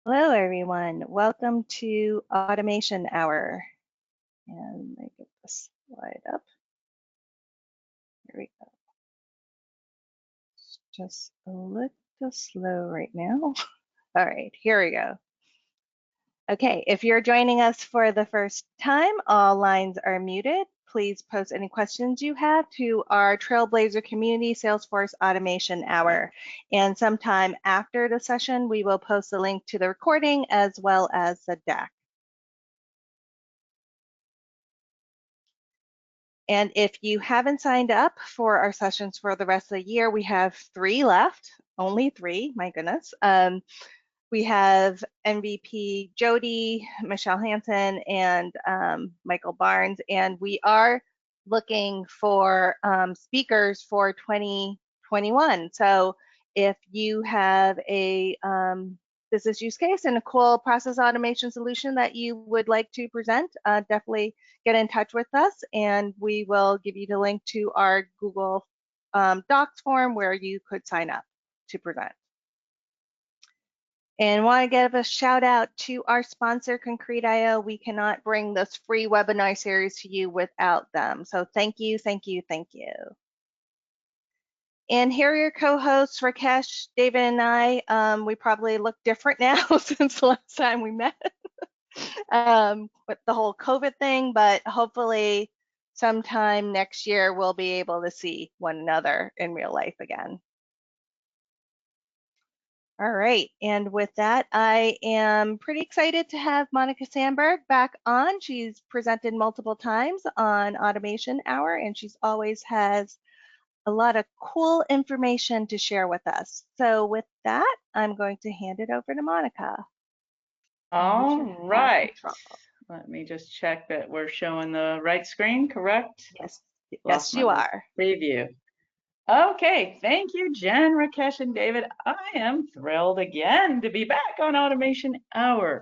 Hello, everyone. Welcome to Automation Hour. And let me get this slide up. Here we go. It's just a little slow right now. All right, here we go. Okay, if you're joining us for the first time, all lines are muted. Please post any questions you have to our Trailblazer Community Salesforce Automation Hour. And sometime after the session, we will post a link to the recording as well as the deck. And if you haven't signed up for our sessions for the rest of the year, we have 3 left, only 3, my goodness. We have MVP Jody, Michelle Hansen, and Michael Barnes, and we are looking for speakers for 2021. So if you have a business use case and a cool process automation solution that you would like to present, definitely get in touch with us and we will give you the link to our Google Docs form where you could sign up to present. And want to give a shout out to our sponsor, Concrete.io. We cannot bring this free webinar series to you without them. So thank you, thank you, thank you. And here are your co-hosts, Rakesh, David, and I. We probably look different now since the last time we met with the whole COVID thing, but hopefully sometime next year we'll be able to see one another in real life again. All right, and with that, I am pretty excited to have Monica Sandberg back on. She's presented multiple times on Automation Hour, and she's always has a lot of cool information to share with us. So with that, I'm going to hand it over to Monica. All right. Let me just check that we're showing the right screen, correct? Yes, yes, you are. Preview. Okay, thank you, Jen, Rakesh, and David. I am thrilled again to be back on Automation Hour.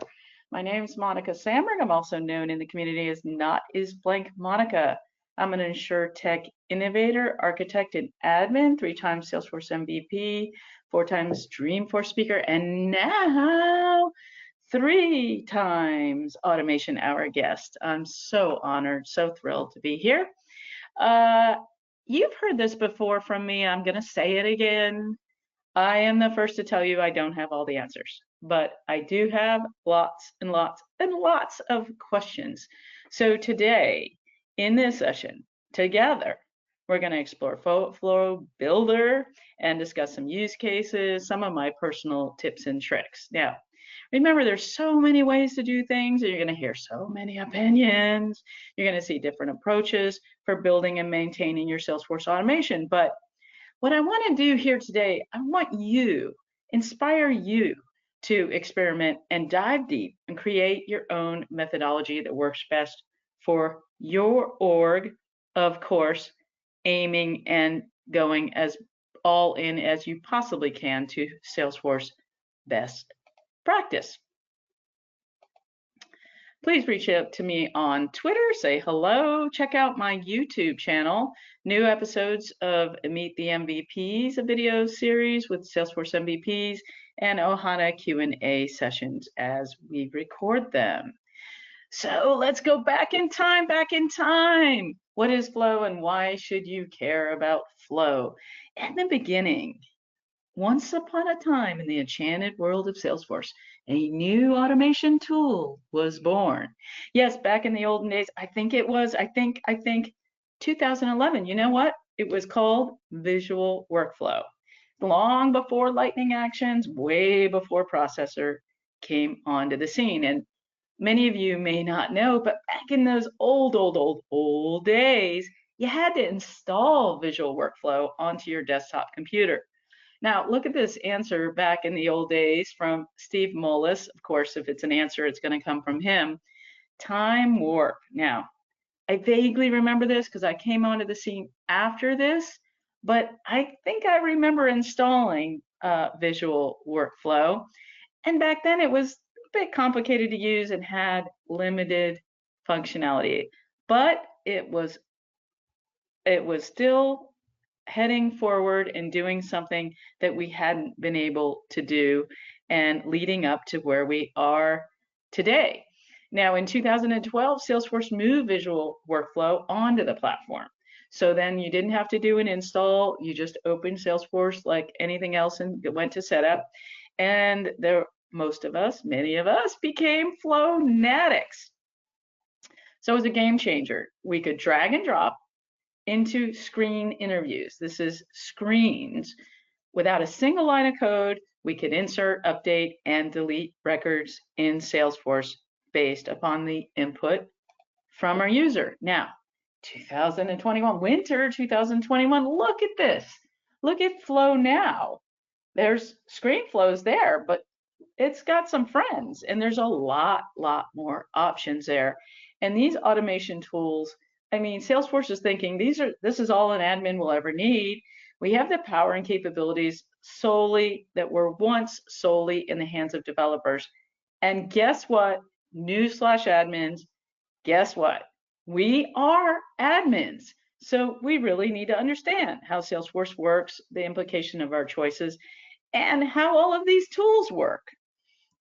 My name is Monica Sandberg. I'm also known in the community as Not Is Blank Monica. I'm an InsurTech innovator, architect, and admin, 3 times Salesforce MVP, 4 times Dreamforce speaker, and now 3 times Automation Hour guest. I'm so honored, so thrilled to be here. You've heard this before from me. I'm going to say it again. I am the first to tell you I don't have all the answers, but I do have lots and lots and lots of questions. So today, in this session, together, we're going to explore Flow Builder and discuss some use cases, some of my personal tips and tricks. Now, remember, there's so many ways to do things, and you're going to hear so many opinions. You're going to see different approaches for building and maintaining your Salesforce automation. But what I want to do here today, I want you, inspire you to experiment and dive deep and create your own methodology that works best for your org, of course, aiming and going as all in as you possibly can to Salesforce best practice. Please reach out to me on Twitter, say hello, check out my YouTube channel, new episodes of Meet the MVPs, a video series with Salesforce MVPs, and Ohana Q&A sessions as we record them. So let's go back in time, What is Flow and why should you care about Flow? At the beginning, once upon a time in the enchanted world of Salesforce, a new automation tool was born. Yes, back in the olden days, I think 2011. You know what? It was called Visual Workflow. Long before Lightning Actions, way before Processor came onto the scene. And many of you may not know, but back in those old days, you had to install Visual Workflow onto your desktop computer. Now, look at this answer back in the old days from Steve Mullis. Of course, if it's an answer, it's going to come from him. Time warp. Now, I vaguely remember this because I came onto the scene after this, but I think I remember installing Visual Workflow. And back then, it was a bit complicated to use and had limited functionality, but it was still heading forward and doing something that we hadn't been able to do and leading up to where we are today. Now, in 2012, Salesforce moved visual workflow onto the platform. So then you didn't have to do an install. You just opened Salesforce like anything else and went to setup. And there, most of us, many of us, became flow fanatics. So it was a game changer. We could drag and drop into screen interviews. This is screens. Without a single line of code, we could insert, update, and delete records in Salesforce based upon the input from our user. Now, 2021, winter 2021, look at this. Look at Flow now. There's screen flows there, but it's got some friends, and there's a lot more options there. And these automation tools, I mean, Salesforce is thinking this is all an admin will ever need. We have the power and capabilities solely that were once solely in the hands of developers. And guess what? Newsflash admins, guess what? We are admins. So we really need to understand how Salesforce works, the implication of our choices, and how all of these tools work.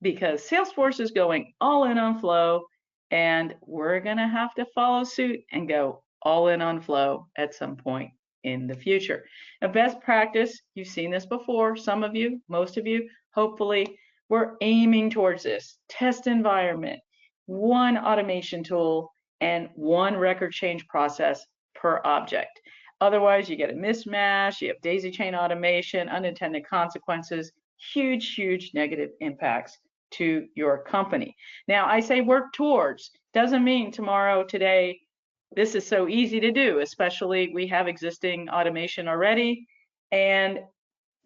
Because Salesforce is going all in on Flow, and we're going to have to follow suit and go all in on Flow at some point in the future. A best practice, you've seen this before, some of you, most of you, hopefully, we're aiming towards this. Test environment, one automation tool, and one record change process per object. Otherwise, you get a mismatch, you have daisy chain automation, unintended consequences, huge negative impacts to your company. Now, I say work towards, doesn't mean tomorrow, today, this is so easy to do, especially we have existing automation already, and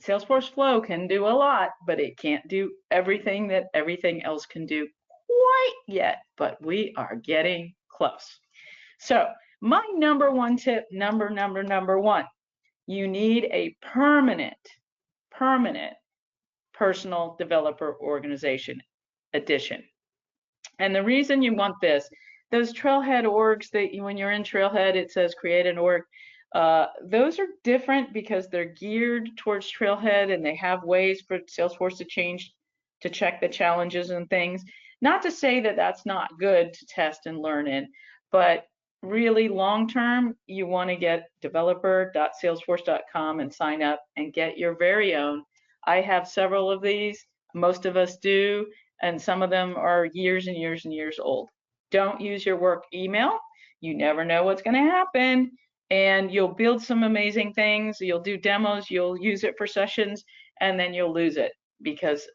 Salesforce Flow can do a lot, but it can't do everything that everything else can do quite yet, but we are getting close. So my number one tip, number one, you need a permanent personal developer organization edition. And the reason you want this, those Trailhead orgs that when you're in Trailhead, it says create an org. Those are different because they're geared towards Trailhead and they have ways for Salesforce to change, to check the challenges and things. Not to say that that's not good to test and learn in, but really long term, you want to get developer.salesforce.com and sign up and get your very own. I have several of these, most of us do, and some of them are years and years old. Don't use your work email. You never know what's going to happen, and you'll build some amazing things. You'll do demos, you'll use it for sessions, and then you'll lose it because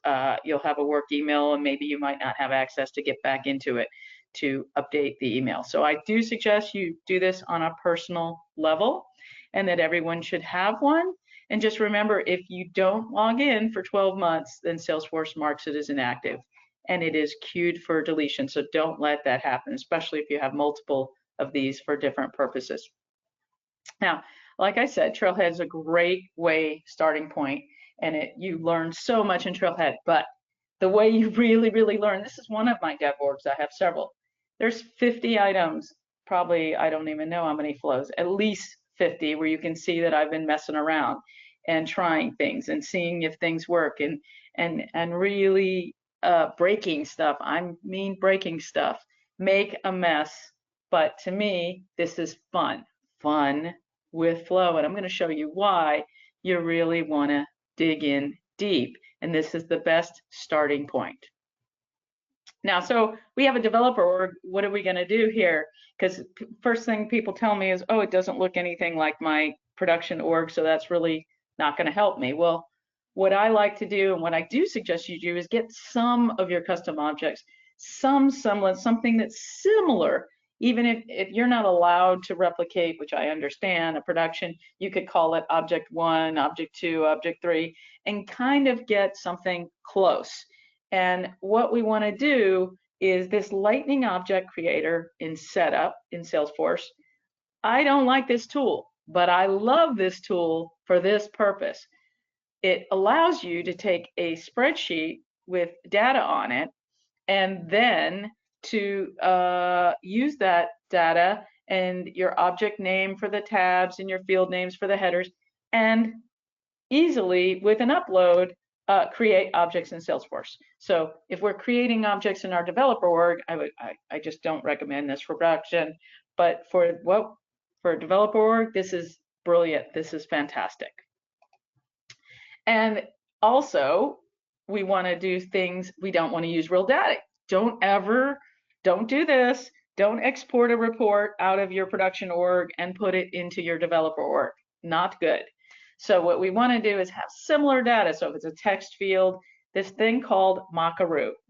you'll have a work email and maybe you might not have access to get back into it to update the email. So I do suggest you do this on a personal level and that everyone should have one. And just remember, if you don't log in for 12 months, then Salesforce marks it as inactive and it is queued for deletion. So don't let that happen, especially if you have multiple of these for different purposes. Now, like I said, Trailhead is a great starting point, and you learn so much in Trailhead, but the way you really learn, this is one of my dev orgs, I have several. There's 50 items, probably, I don't even know how many flows, at least 50, where you can see that I've been messing around and trying things and seeing if things work and really breaking stuff. I mean breaking stuff, make a mess, but to me, this is fun with Flow, and I'm going to show you why you really want to dig in deep, and this is the best starting point. Now, so we have a developer org. What are we going to do here? Because first thing people tell me is, oh, it doesn't look anything like my production org, so that's really not going to help me. Well, what I like to do and what I do suggest you do is get some of your custom objects, some semblance, something that's similar. Even if you're not allowed to replicate, which I understand, a production, you could call it object 1, object 2, object 3, and kind of get something close. And what we want to do is this Lightning Object Creator in Setup in Salesforce. I don't like this tool, but I love this tool for this purpose. It allows you to take a spreadsheet with data on it and then to use that data and your object name for the tabs and your field names for the headers, and easily with an upload create objects in Salesforce. So if we're creating objects in our developer org, I just don't recommend this for production. But for a developer org, this is brilliant. This is fantastic. And also, we want to do things, we don't want to use real data. Don't do this. Don't export a report out of your production org and put it into your developer org. Not good. So what we want to do is have similar data. So if it's a text field, this thing called Macaroo.com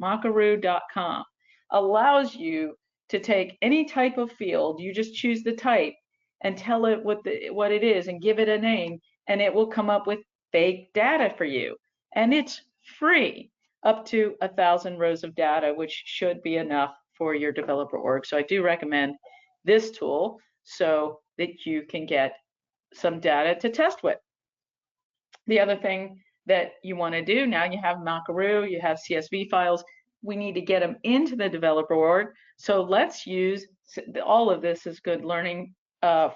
allows you to take any type of field, you just choose the type and tell it what it is and give it a name, and it will come up with fake data for you. And it's free, up to 1,000 rows of data, which should be enough for your developer org. So I do recommend this tool so that you can get some data to test with. The other thing that you want to do, now you have Macaroo, you have CSV files, we need to get them into the developer org. So let's use, all of this is good learning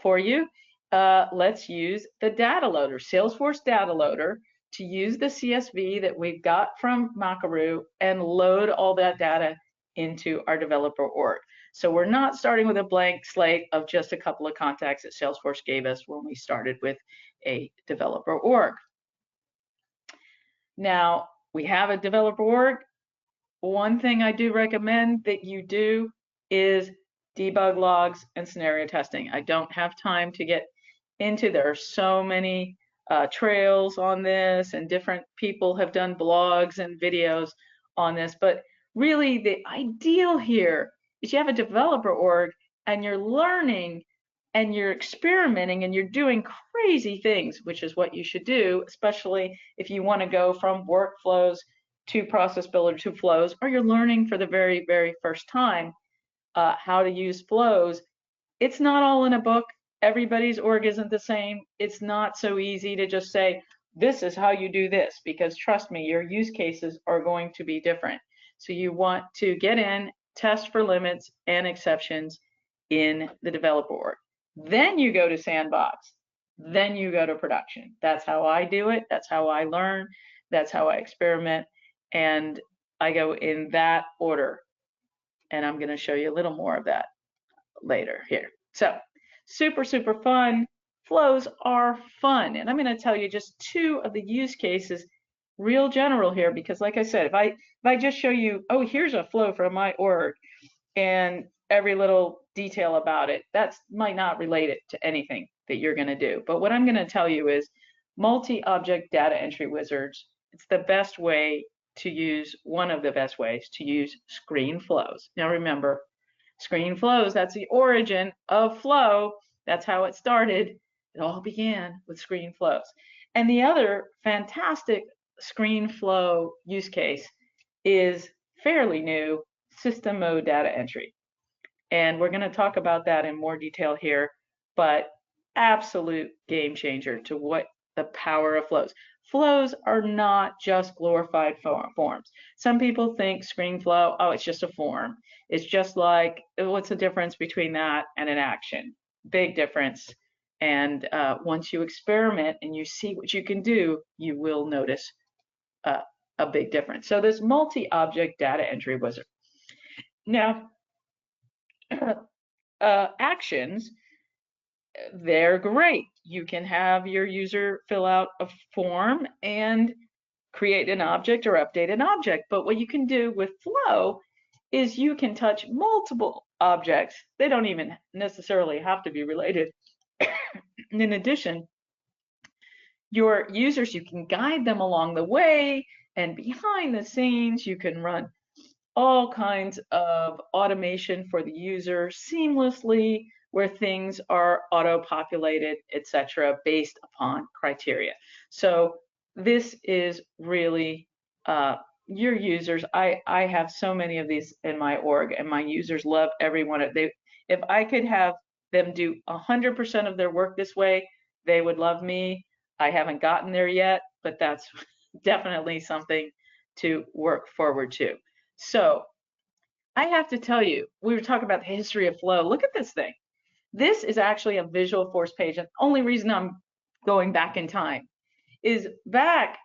for you. Let's use the data loader, Salesforce data loader, to use the CSV that we've got from Macaroo and load all that data into our developer org. So we're not starting with a blank slate of just a couple of contacts that Salesforce gave us when we started with a developer org. Now, we have a developer org. One thing I do recommend that you do is debug logs and scenario testing. I don't have time to get into, there are so many trails on this, and different people have done blogs and videos on this, but really the ideal here is you have a developer org and you're learning and you're experimenting and you're doing crazy things, which is what you should do, especially if you want to go from workflows to process builder to flows, or you're learning for the very, very first time how to use flows. It's not all in a book. Everybody's org isn't the same. It's not so easy to just say, this is how you do this, because trust me, your use cases are going to be different. So you want to get in, test for limits and exceptions in the developer org. Then you go to sandbox. Then you go to production. That's how I do it. That's how I learn. That's how I experiment. And I go in that order. And I'm going to show you a little more of that later here. So super, super fun. Flows are fun. And I'm going to tell you just two of the use cases, real general here, because like I said, if I just show you, oh, here's a flow from my org and every little detail about it, that might not relate it to anything that you're going to do. But what I'm going to tell you is multi-object data entry wizards. It's the best way to use, one of the best ways to use screen flows. Now remember, screen flows, that's the origin of flow. That's how it started. It all began with screen flows. And the other fantastic screen flow use case is fairly new, system mode data entry. And we're going to talk about that in more detail here, but absolute game changer to what the power of flows. Flows are not just glorified forms. Some people think screen flow, oh, it's just a form. It's just like, what's the difference between that and an action? Big difference. And once you experiment and you see what you can do, you will notice a big difference. So this multi-object data entry wizard. Now, actions, they're great. You can have your user fill out a form and create an object or update an object. But what you can do with flow is you can touch multiple objects. They don't even necessarily have to be related. In addition, your users, you can guide them along the way, and behind the scenes, you can run all kinds of automation for the user seamlessly, where things are auto-populated, etc., based upon criteria. So this is really your users. I have so many of these in my org, and my users love every one of them. If I could have them do 100% of their work this way, they would love me. I haven't gotten there yet, but that's definitely something to work forward to. So I have to tell you, we were talking about the history of flow. Look at this thing. This is actually a Visual Force page. And the only reason I'm going back in time is back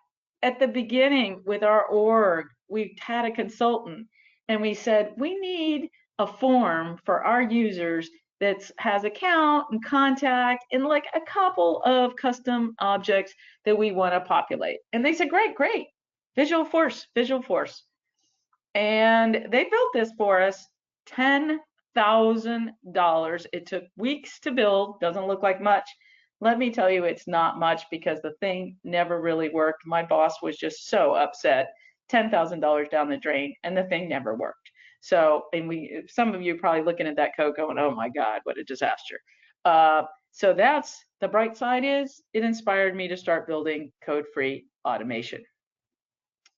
at the beginning with our org, we had a consultant and we said, we need a form for our users that has account and contact and like a couple of custom objects that we want to populate. And they said, great, great. Visual Force, Visual Force. And they built this for us, $10,000. It took weeks to build, doesn't look like much. Let me tell you, it's not much because the thing never really worked. My boss was just so upset. $10,000 down the drain, and the thing never worked. So, and some of you probably looking at that code going, oh my God, what a disaster. So that's the bright side is it inspired me to start building code-free automation.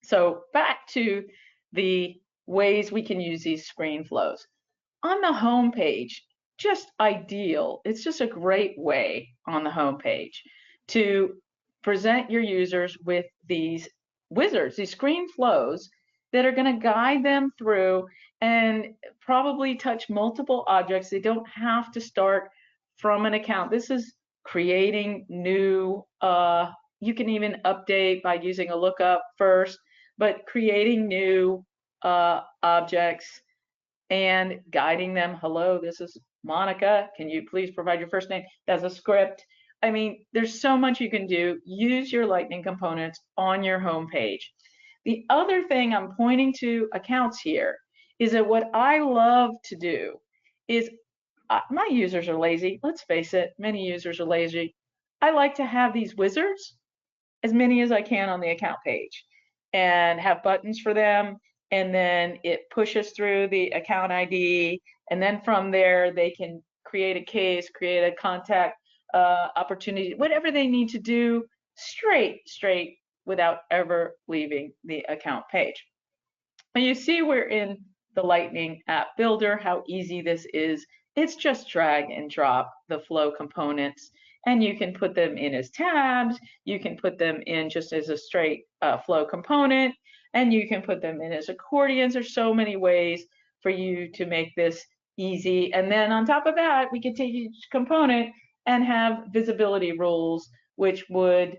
So back to the ways we can use these screen flows. On the home page, just ideal. It's just a great way on the home page to present your users with these wizards, these screen flows that are going to guide them through and probably touch multiple objects. They don't have to start from an account. This is creating new, you can even update by using a lookup first, but creating new objects and guiding them. Hello, this is Monica. Can you please provide your first name? That's a script. I mean, there's so much you can do. Use your Lightning components on your home page. The other thing I'm pointing to accounts here is that what I love to do is my users are lazy. Let's face it, many users are lazy. I like to have these wizards, as many as I can on the account page, and have buttons for them. And then it pushes through the account ID. And then from there, they can create a case, create a contact opportunity, whatever they need to do straight without ever leaving the account page. And you see we're in the Lightning App Builder, how easy this is. It's just drag and drop the flow components, and you can put them in as tabs, you can put them in just as a straight flow component, and you can put them in as accordions. There's so many ways for you to make this easy. And then on top of that, we can take each component and have visibility rules, which would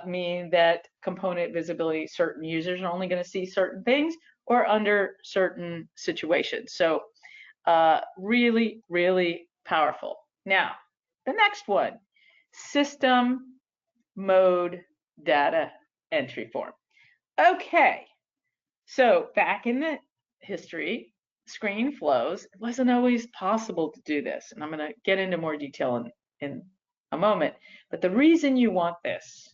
mean that component visibility, certain users are only going to see certain things or under certain situations. So really, really powerful. Now, the next one, system mode data entry form. Okay, so back in the history, screen flows, it wasn't always possible to do this. And I'm going to get into more detail in a moment. But the reason you want this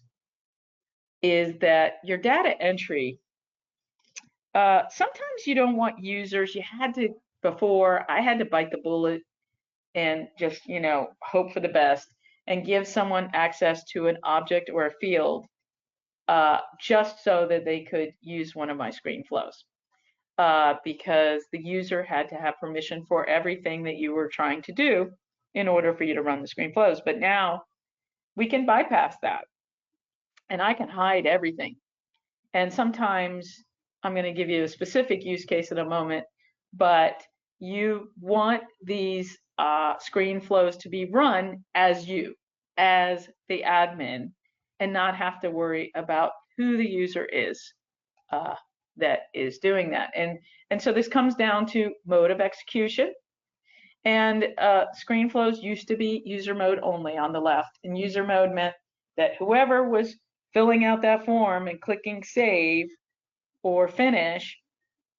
is that your data entry, sometimes you don't want users, you had to, before, I had to bite the bullet and just, hope for the best and give someone access to an object or a field just so that they could use one of my screen flows. Because the user had to have permission for everything that you were trying to do in order for you to run the screen flows. But now we can bypass that and I can hide everything. And sometimes I'm going to give you a specific use case in a moment, but you want these screen flows to be run as you, as the admin, and not have to worry about who the user is that is doing that. And so this comes down to mode of execution. And screen flows used to be user mode only on the left. And user mode meant that whoever was filling out that form and clicking save or finish,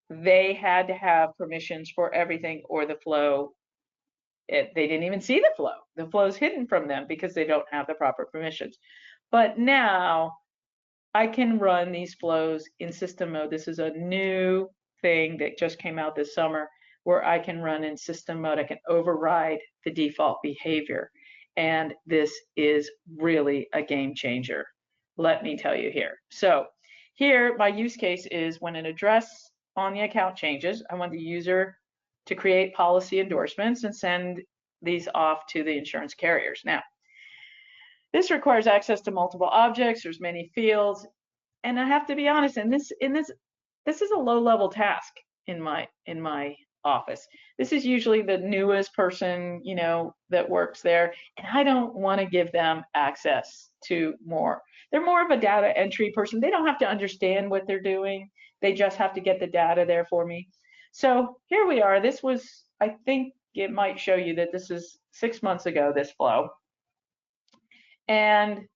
they had to have permissions for everything or the flow. They didn't even see the flow. The flow is hidden from them because they don't have the proper permissions. But now I can run these flows in system mode. This is a new thing that just came out this summer where I can run in system mode. I can override the default behavior. And this is really a game changer. Let me tell you here. So here, my use case is when an address on the account changes, I want the user to create policy endorsements and send these off to the insurance carriers. Now, this requires access to multiple objects. There's many fields, and I have to be honest. And this is a low-level task in my office. This is usually the newest person, you know, that works there, and I don't want to give them access to more. They're more of a data entry person. They don't have to understand what they're doing. They just have to get the data there for me. So here we are. This was, I think it might show you that this is 6 months ago, this flow. And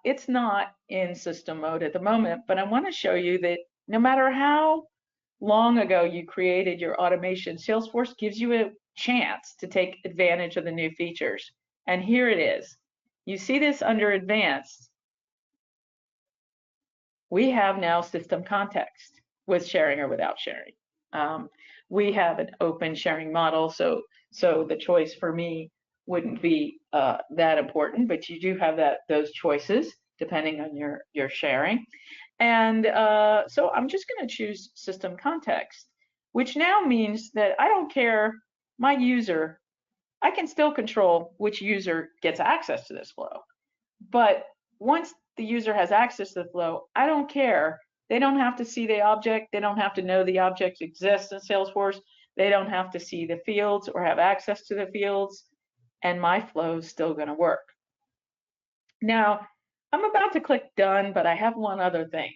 it's not in system mode at the moment, but I want to show you that no matter how long ago you created your automation, Salesforce gives you a chance to take advantage of the new features. And here it is. You see this under advanced. We have now system context with sharing or without sharing. We have an open sharing model, so the choice for me wouldn't be that important, but you do have those choices depending on your sharing. And so I'm just going to choose system context, which now means that I don't care my user, I can still control which user gets access to this flow. But once the user has access to the flow, I don't care. They don't have to see the object. They don't have to know the object exists in Salesforce. They don't have to see the fields or have access to the fields. And my flow is still going to work. Now, I'm about to click done, but I have one other thing.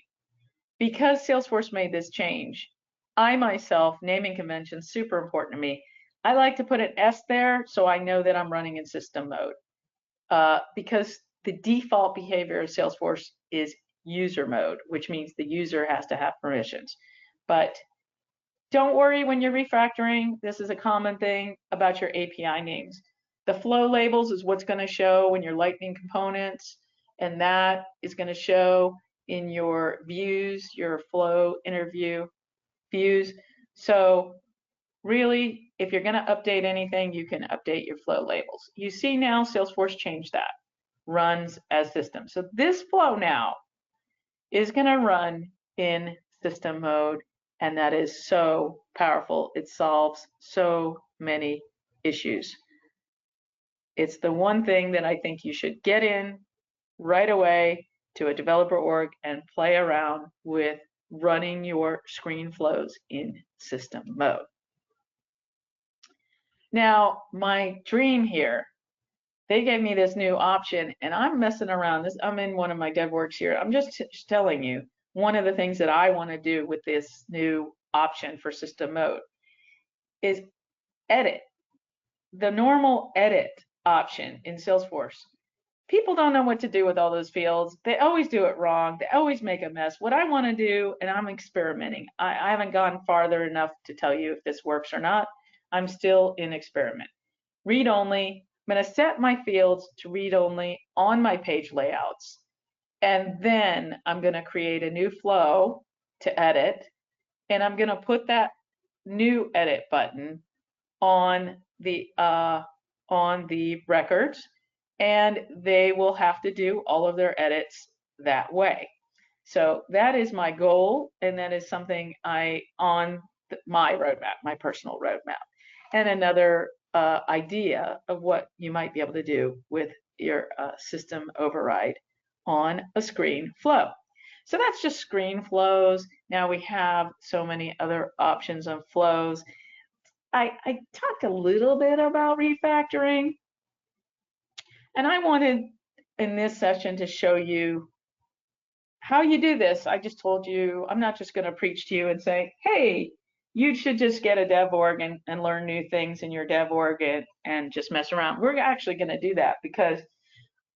Because Salesforce made this change, I myself, naming conventions, super important to me. I like to put an S there so I know that I'm running in system mode. Because the default behavior of Salesforce is user mode, which means the user has to have permissions. But don't worry when you're refactoring. This is a common thing about your API names. The flow labels is what's going to show in your Lightning components, and that is going to show in your views, your flow interview views. So really, if you're going to update anything, you can update your flow labels. You see now Salesforce changed that, runs as system. So this flow now is going to run in system mode, and that is so powerful. It solves so many issues. It's the one thing that I think you should get in right away to a developer org and play around with running your screen flows in system mode. Now, my dream here, they gave me this new option, and I'm messing around. I'm in one of my dev works here. I'm just telling you, one of the things that I want to do with this new option for system mode is edit. The normal edit option in Salesforce. People don't know what to do with all those fields. They always do it wrong. They always make a mess. What I want to do, and I'm experimenting. I haven't gone farther enough to tell you if this works or not. I'm still in experiment. Read only. I'm going to set my fields to read only on my page layouts. And then I'm going to create a new flow to edit. And I'm going to put that new edit button on the records, and they will have to do all of their edits that way. So that is my goal, and that is something on my roadmap, my personal roadmap. And another idea of what you might be able to do with your system override on a screen flow. So that's just screen flows. Now we have so many other options on flows. I talked a little bit about refactoring, and I wanted in this session to show you how you do this. I just told you, I'm not just going to preach to you and say, hey, you should just get a dev org and learn new things in your dev org and just mess around. We're actually going to do that because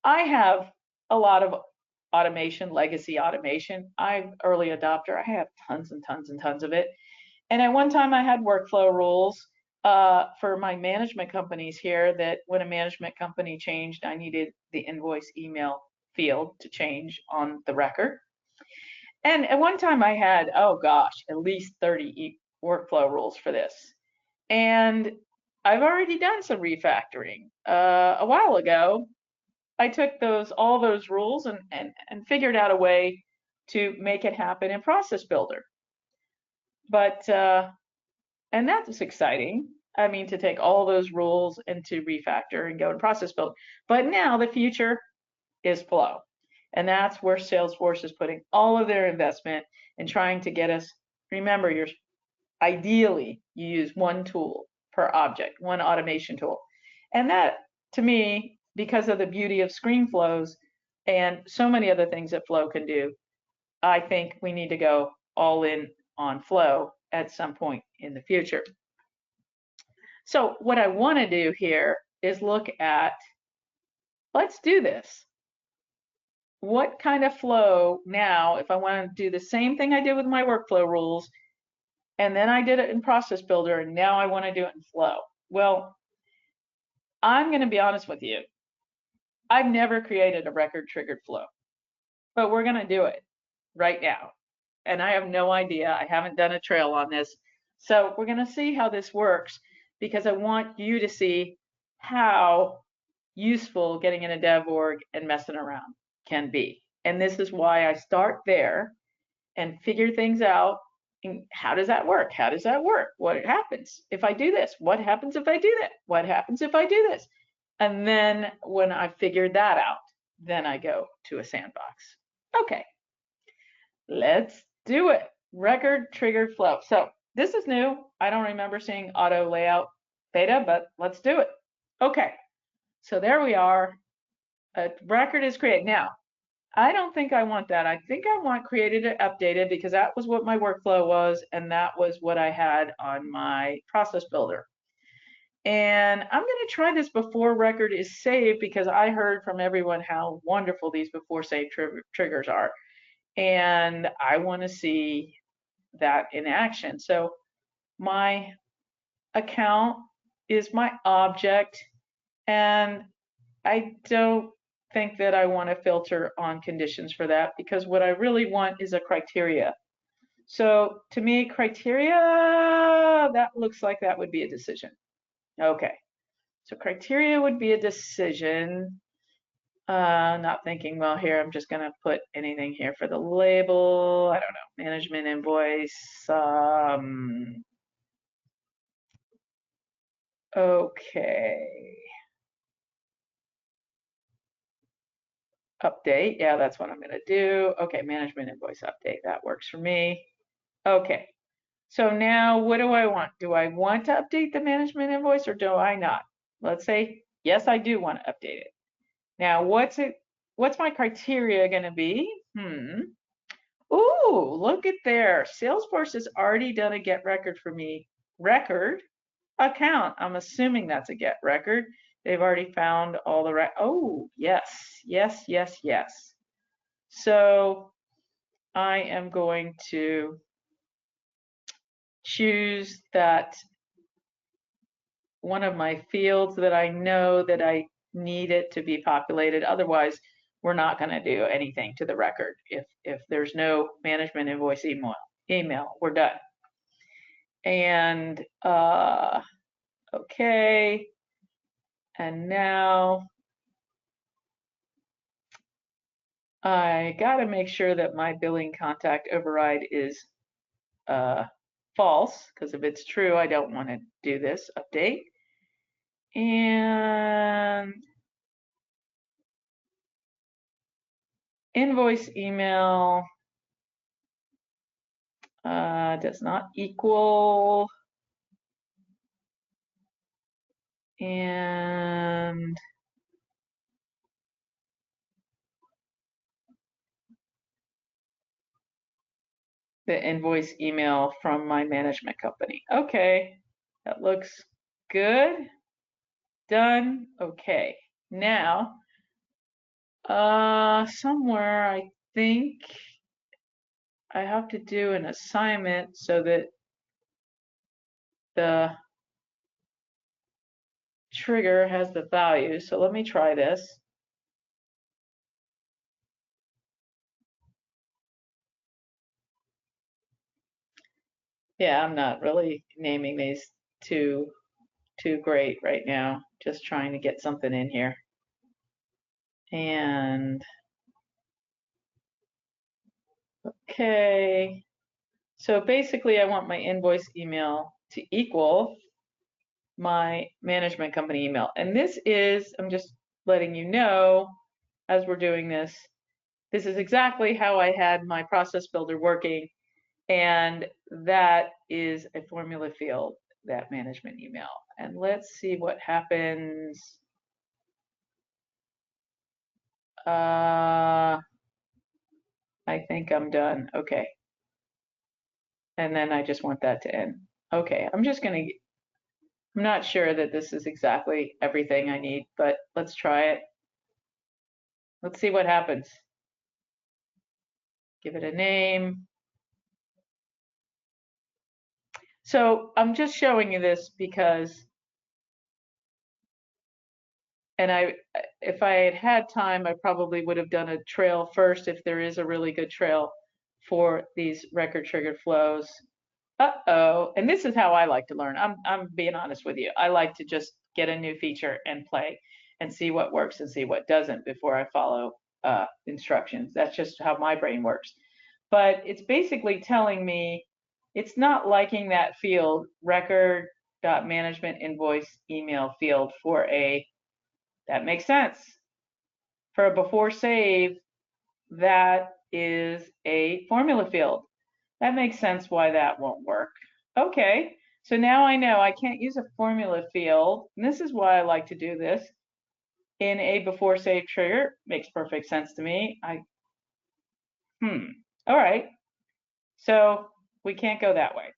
I have a lot of automation, legacy automation. I'm early adopter. I have tons and tons and tons of it. And at one time I had workflow rules for my management companies here that when a management company changed, I needed the invoice email field to change on the record. And at one time I had, oh gosh, at least 30 workflow rules for this. And I've already done some refactoring. A while ago, I took all those rules and figured out a way to make it happen in Process Builder. But, and that was exciting. I mean, to take all those rules and to refactor and go in Process Builder. But now the future is flow. And that's where Salesforce is putting all of their investment in trying to get us, remember, Ideally, you use one tool per object, one automation tool. And that, to me, because of the beauty of screen flows and so many other things that Flow can do, I think we need to go all in on Flow at some point in the future. So what I want to do here is look at, let's do this. What kind of flow now, if I want to do the same thing I did with my workflow rules, and then I did it in Process Builder, and now I want to do it in Flow. Well, I'm going to be honest with you. I've never created a record triggered flow, but we're going to do it right now. And I have no idea. I haven't done a trail on this. So we're going to see how this works, because I want you to see how useful getting in a dev org and messing around can be. And this is why I start there and figure things out. And how does that work? How does that work? What happens if I do this? What happens if I do that? What happens if I do this? And then when I figured that out, then I go to a sandbox. Okay, let's do it. Record triggered flow. So this is new. I don't remember seeing auto layout beta, but let's do it. Okay, so there we are. A record is created. Now, I don't think I want that. I think I want created and updated, because that was what my workflow was, and that was what I had on my process builder. And I'm going to try this before record is saved, because I heard from everyone how wonderful these before save triggers are. And I want to see that in action. So my account is my object, and I don't think that I want to filter on conditions for that, because what I really want is a criteria. So to me, criteria, that looks like that would be a decision. Okay, so criteria would be a decision. Not thinking well here. I'm just going to put anything here for the label. I don't know, management invoice. Okay. Update. Yeah, that's what I'm going to do. Okay, management invoice update. That works for me. Okay. So now what do I want? Do I want to update the management invoice, or do I not? Let's say, yes, I do want to update it. Now, what's my criteria going to be? Ooh, look at there. Salesforce has already done a get record for me. Record account. I'm assuming that's a get record. They've already found all the oh, yes, yes, yes, yes. So I am going to choose that one of my fields that I know that I need it to be populated. Otherwise, we're not going to do anything to the record. If there's no management invoice email, we're done. And okay. And now I got to make sure that my billing contact override is false, because if it's true, I don't want to do this update. And invoice email does not equal, and the invoice email from my management company. Okay, that looks good. Done. Okay, now somewhere I think I have to do an assignment so that the trigger has the value. So let me try this. Yeah, I'm not really naming these too great right now. Just trying to get something in here. And okay. So basically I want my invoice email to equal my management company email. And this is, I'm just letting you know as we're doing this, this is exactly how I had my process builder working And that is a formula field, that management email. And let's see what happens. I think I'm done. Okay. And then I just want that to end. Okay, I'm not sure that this is exactly everything I need, but let's try it. Let's see what happens. Give it a name. So I'm just showing you this because, and if I had had time, I probably would have done a trail first if there is a really good trail for these record triggered flows. Uh-oh, and this is how I like to learn. I'm being honest with you. I like to just get a new feature and play and see what works and see what doesn't before I follow instructions. That's just how my brain works. But it's basically telling me it's not liking that field, record.management invoice email field for a, that makes sense. For a before save, that is a formula field. That makes sense why that won't work. Okay, so now I know I can't use a formula field, and this is why I like to do this in a before save trigger. Makes perfect sense to me. All right, so we can't go that way.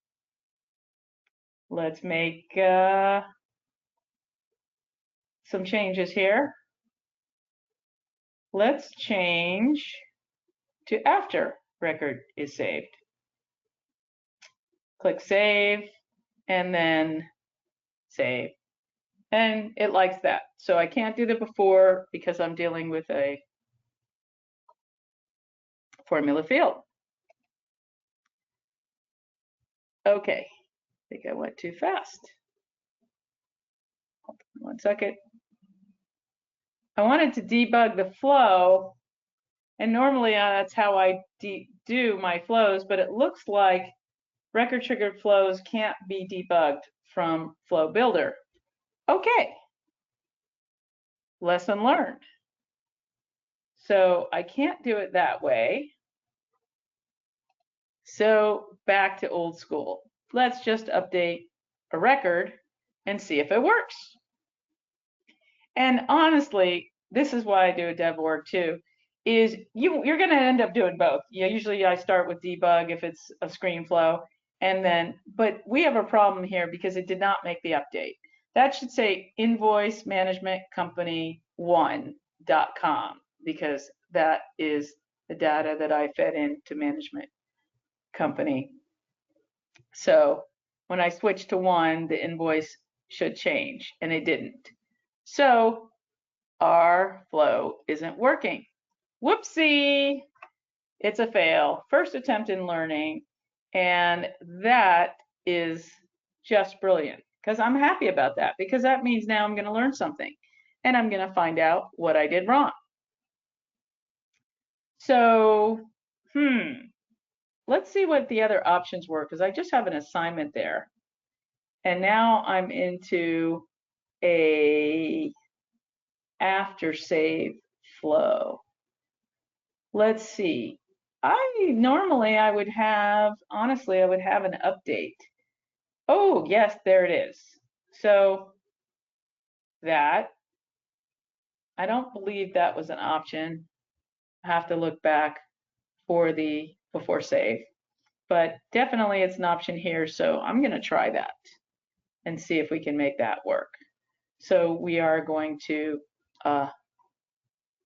Let's make some changes here. Let's change to after record is saved. Click save and then save. And it likes that. So I can't do the before because I'm dealing with a formula field. Okay, I think I went too fast. 1 second. I wanted to debug the flow, and normally that's how I do my flows, but it looks like record triggered flows can't be debugged from Flow Builder. Okay, lesson learned. So I can't do it that way. So back to old school. Let's just update a record and see if it works. And honestly, this is why I do a dev org too, is you're going to end up doing both. Yeah, usually I start with debug if it's a screen flow, and then, but we have a problem here because it did not make the update. That should say invoice management company 1.com because that is the data that I fed into management company. So when I switch to 1, the invoice should change, and it didn't. So our flow isn't working. Whoopsie, it's a fail. First attempt in learning, and that is just brilliant because I'm happy about that because that means now I'm going to learn something and I'm going to find out what I did wrong. So, let's see what the other options were because I just have an assignment there. And now I'm into a after save flow. Let's see. Normally I would have, honestly, I would have an update. Oh, yes, there it is. So that, I don't believe that was an option. I have to look back for the before save, but definitely it's an option here. So I'm going to try that and see if we can make that work. So we are going to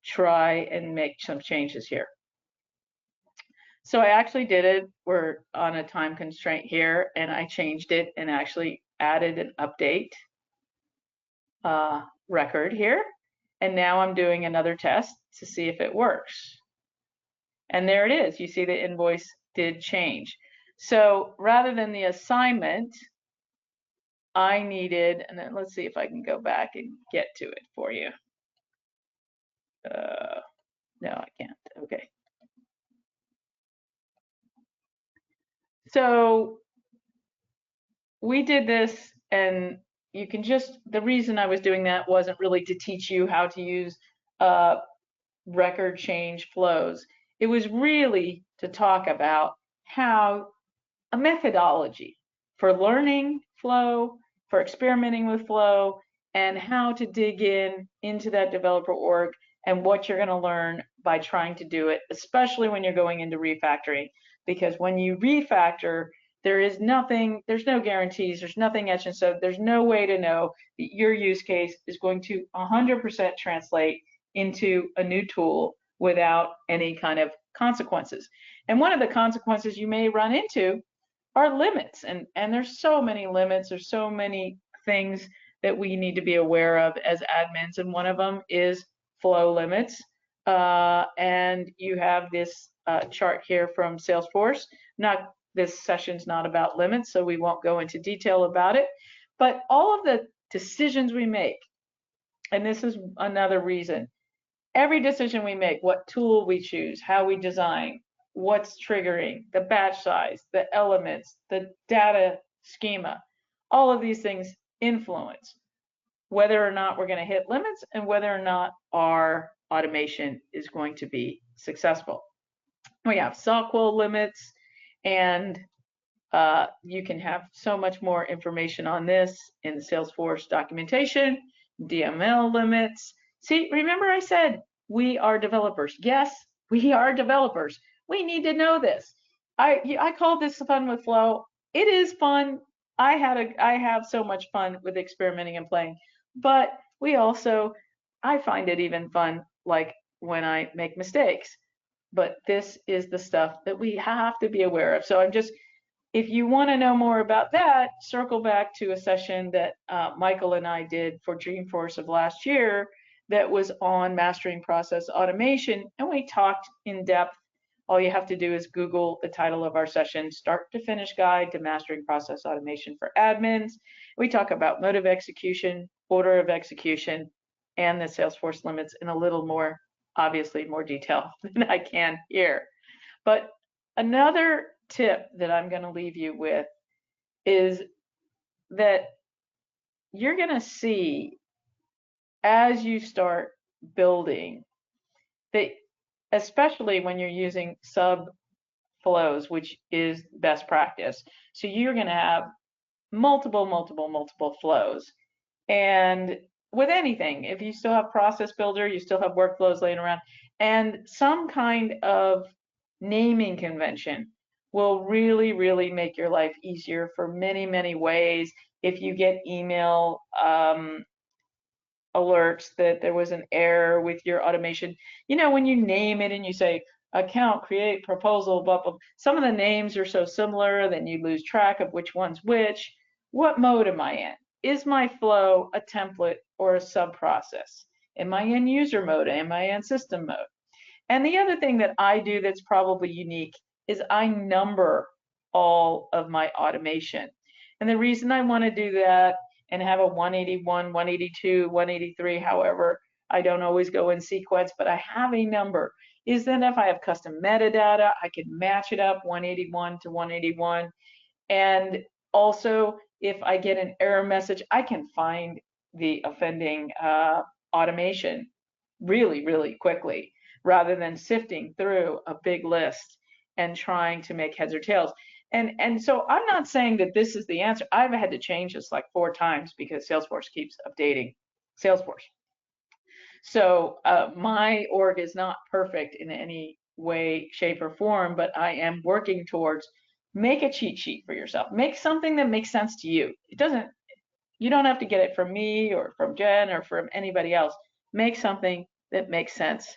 try and make some changes here. So I actually did it. We're on a time constraint here, and I changed it and actually added an update record here. And now I'm doing another test to see if it works. And there it is. You see the invoice did change. So rather than the assignment, I needed, and then let's see if I can go back and get to it for you. No, I can't. Okay. So we did this, and you can just, the reason I was doing that wasn't really to teach you how to use record change flows. It was really to talk about how a methodology for learning flow, for experimenting with flow, and how to dig into that developer org and what you're going to learn by trying to do it, especially when you're going into refactoring. Because when you refactor, there's no guarantees, there's nothing etched and so there's no way to know that your use case is going to 100% translate into a new tool without any kind of consequences. And one of the consequences you may run into are limits. And there's so many limits, there's so many things that we need to be aware of as admins. And one of them is flow limits. And you have this chart here from Salesforce. This session's not about limits, so we won't go into detail about it. But all of the decisions we make, and this is another reason, every decision we make, what tool we choose, how we design, what's triggering, the batch size, the elements, the data schema, all of these things influence whether or not we're going to hit limits and whether or not our automation is going to be successful. We have SQL limits, and you can have so much more information on this in the Salesforce documentation, DML limits. See, remember I said we are developers. Yes, we are developers. We need to know this. I called this fun with flow. It is fun. I have so much fun with experimenting and playing, but I find it even fun like when I make mistakes. But this is the stuff that we have to be aware of. So if you want to know more about that, circle back to a session that Michael and I did for Dreamforce of last year that was on mastering process automation, and we talked in depth. All you have to do is Google the title of our session, Start to Finish Guide to Mastering Process Automation for Admins. We talk about mode of execution, order of execution, and the Salesforce limits in a little more, obviously more detail than I can here. But another tip that I'm going to leave you with is that you're going to see as you start building that, especially when you're using sub flows, which is best practice. So you're going to have multiple flows. And with anything, if you still have process builder, you still have workflows laying around, and some kind of naming convention will really make your life easier for many ways. If you get email alerts that there was an error with your automation, when you name it and you say account, create, proposal, blah, blah, some of the names are so similar, then you lose track of which one's which. What mode am I in? Is my flow a template or a sub-process? Am I in user mode? Am I in system mode? And the other thing that I do that's probably unique is I number all of my automation. And the reason I want to do that and have a 181, 182, 183, however, I don't always go in sequence, but I have a number, is that if I have custom metadata, I can match it up 181 to 181. And also, if I get an error message, I can find the offending automation really quickly, rather than sifting through a big list and trying to make heads or tails. And so I'm not saying that this is the answer. I've had to change this like 4 times because Salesforce keeps updating Salesforce. So my org is not perfect in any way, shape, or form, but I am working towards make a cheat sheet for yourself. Make something that makes sense to you. You don't have to get it from me or from Jen or from anybody else. Make something that makes sense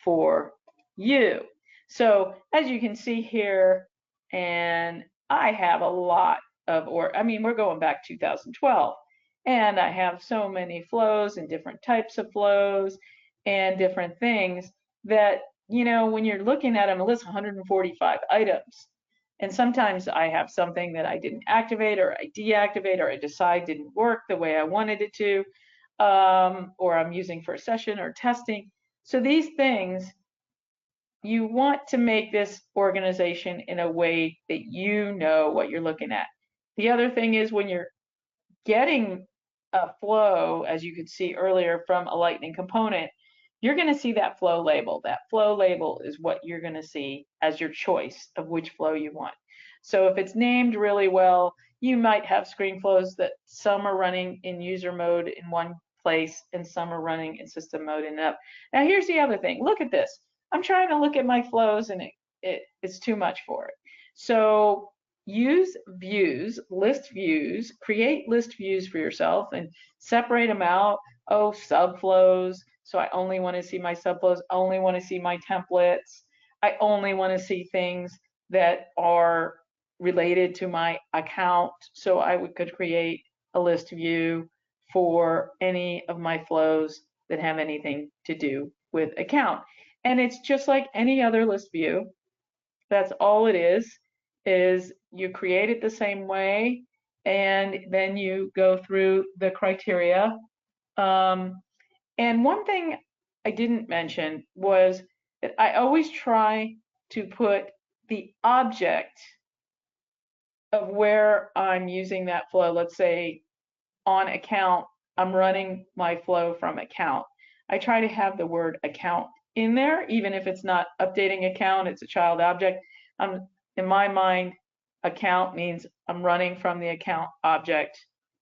for you. So as you can see here, and I have a lot of, we're going back 2012, and I have so many flows and different types of flows and different things that, when you're looking at them, it lists 145 items. And sometimes I have something that I didn't activate or I deactivate or I decide didn't work the way I wanted it to, or I'm using for a session or testing. So these things, you want to make this organization in a way that you know what you're looking at. The other thing is when you're getting a flow, as you could see earlier from a Lightning component, you're going to see that flow label. That flow label is what you're going to see as your choice of which flow you want. So if it's named really well, you might have screen flows that some are running in user mode in one place and some are running in system mode in up. Now here's the other thing. Look at this. I'm trying to look at my flows and it's too much for it. So use views, list views, create list views for yourself and separate them out. Oh, subflows. So I only want to see my subflows, only want to see my templates. I only want to see things that are related to my account. So could create a list view for any of my flows that have anything to do with account. And it's just like any other list view. That's all it is you create it the same way and then you go through the criteria. And one thing I didn't mention was that I always try to put the object of where I'm using that flow. Let's say on account, I'm running my flow from account. I try to have the word account in there, even if it's not updating account, it's a child object. In my mind, account means I'm running from the account object,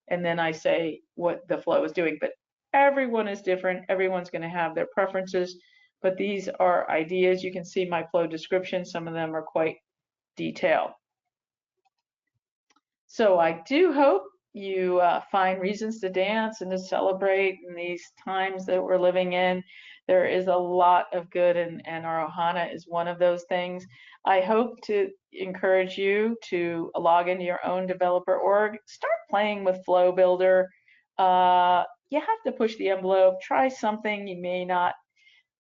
and then I say what the flow is doing. But everyone is different. Everyone's going to have their preferences, but these are ideas. You can see my flow description. Some of them are quite detailed. So I do hope you find reasons to dance and to celebrate in these times that we're living in. There is a lot of good, and our Ohana is one of those things. I hope to encourage you to log into your own developer org, start playing with Flow Builder. You have to push the envelope, try something you may not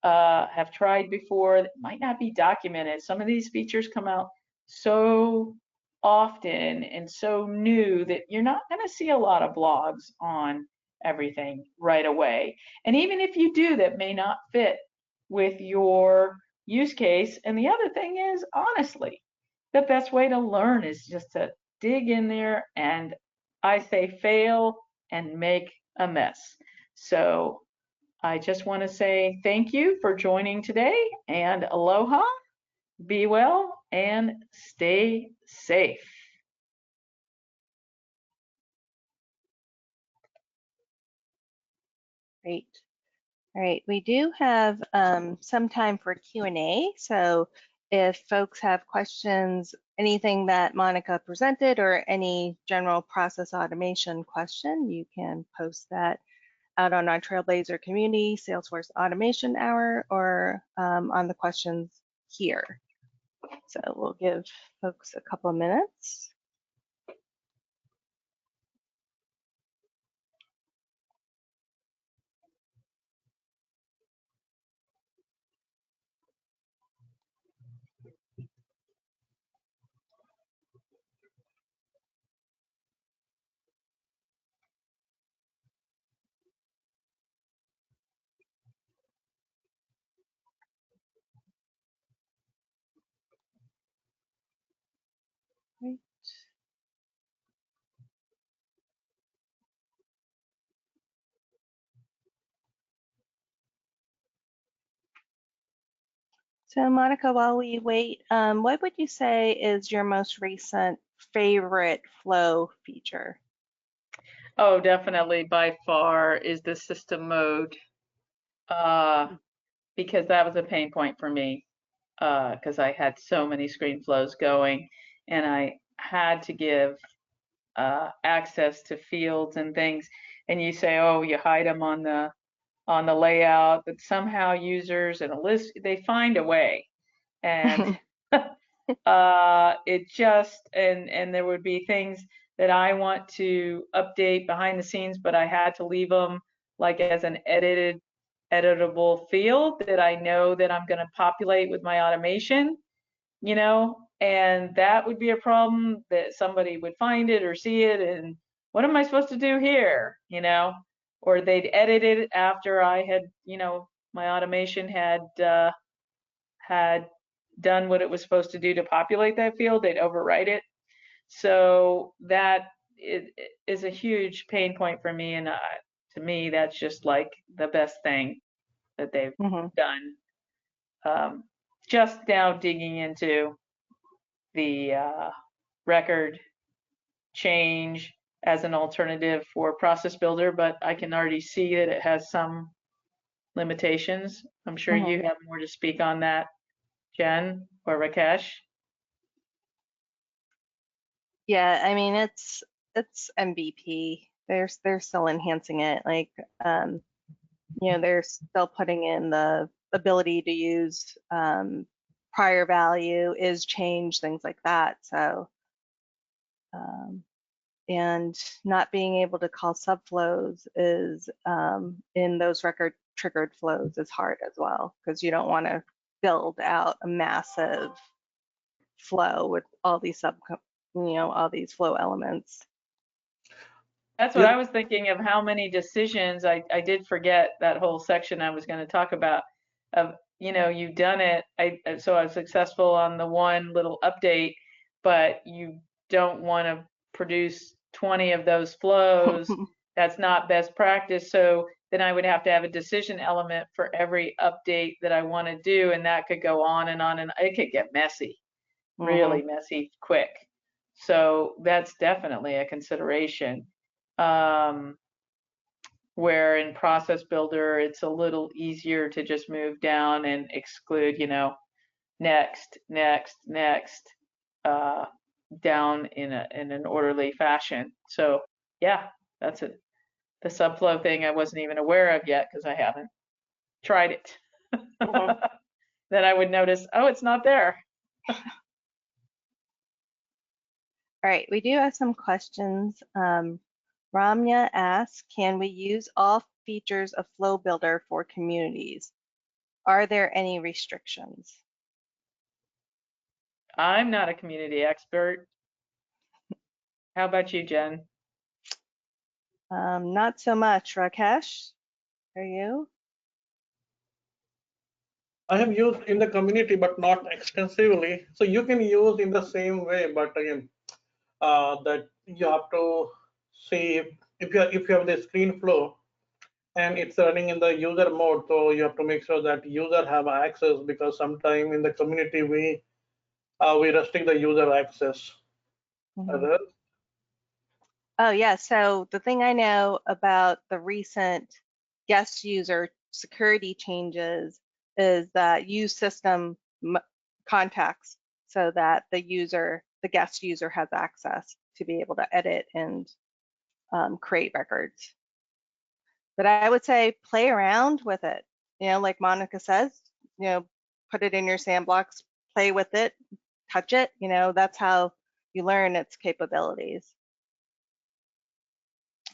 have tried before that might not be documented. Some of these features come out so often and so new that you're not going to see a lot of blogs on everything right away. And even if you do, that may not fit with your use case. And the other thing is, honestly, the best way to learn is just to dig in there and I say fail and make a mess. So I just want to say thank you for joining today and aloha, be well, and stay safe. Great. All right, we do have some time for Q&A. So if folks have questions, anything that Monica presented or any general process automation question, you can post that out on our Trailblazer community, Salesforce Automation Hour, or on the questions here. So we'll give folks a couple of minutes. Right. So Monica, while we wait, what would you say is your most recent favorite flow feature? Oh, definitely by far is the system mode, because that was a pain point for me, because I had so many screen flows going and I had to give access to fields and things. And you say, oh, you hide them on the layout, but somehow users and a list, they find a way. And it just and there would be things that I want to update behind the scenes, but I had to leave them like as an editable field that I know that I'm going to populate with my automation, and that would be a problem that somebody would find it or see it and what am I supposed to do here, or they'd edit it after I had, my automation had done what it was supposed to do to populate that field, they'd overwrite it. So that is a huge pain point for me, and to me, that's just like the best thing that they've done. Just now digging into the record change as an alternative for Process Builder, but I can already see that it has some limitations. I'm sure Mhm. you have more to speak on that, Jen or Rakesh. Yeah, I mean it's MVP. They're still enhancing it. Like they're still putting in the ability to use prior value, is change, things like that. So um, and not being able to call subflows is in those record triggered flows is hard as well, because you don't want to build out a massive flow with all these all these flow elements. That's what Yes, I was thinking of, how many decisions. I did forget that whole section I was going to talk about of, you've done it. So I was successful on the one little update, but you don't want to produce 20 of those flows. That's not best practice. So then I would have to have a decision element for every update that I want to do, and that could go on and on, and it could get messy, Hmm. really messy quick. So that's definitely a consideration. Um, where in Process Builder, it's a little easier to just move down and exclude, next, next, next, uh, down in an orderly fashion. So yeah, that's it. The subflow thing I wasn't even aware of yet because I haven't tried it. mhm. Then I would notice, oh, it's not there. All right, we do have some questions. Ramya asks, can we use all features of Flow Builder for communities? Are there any restrictions? I'm not a community expert. How about you, Jen? Not so much. Rakesh, are you? I have used in the community, but not extensively. So you can use in the same way, but again, that you have to see if you have the screen flow and it's running in the user mode, so you have to make sure that user have access, because sometime in the community we restrict the user access. Mhm. Other, Oh, yeah. So the thing I know about the recent guest user security changes is that use system contacts so that the guest user has access to be able to edit and create records. But I would say play around with it. Like Monica says, put it in your sandbox, play with it, touch it. That's how you learn its capabilities.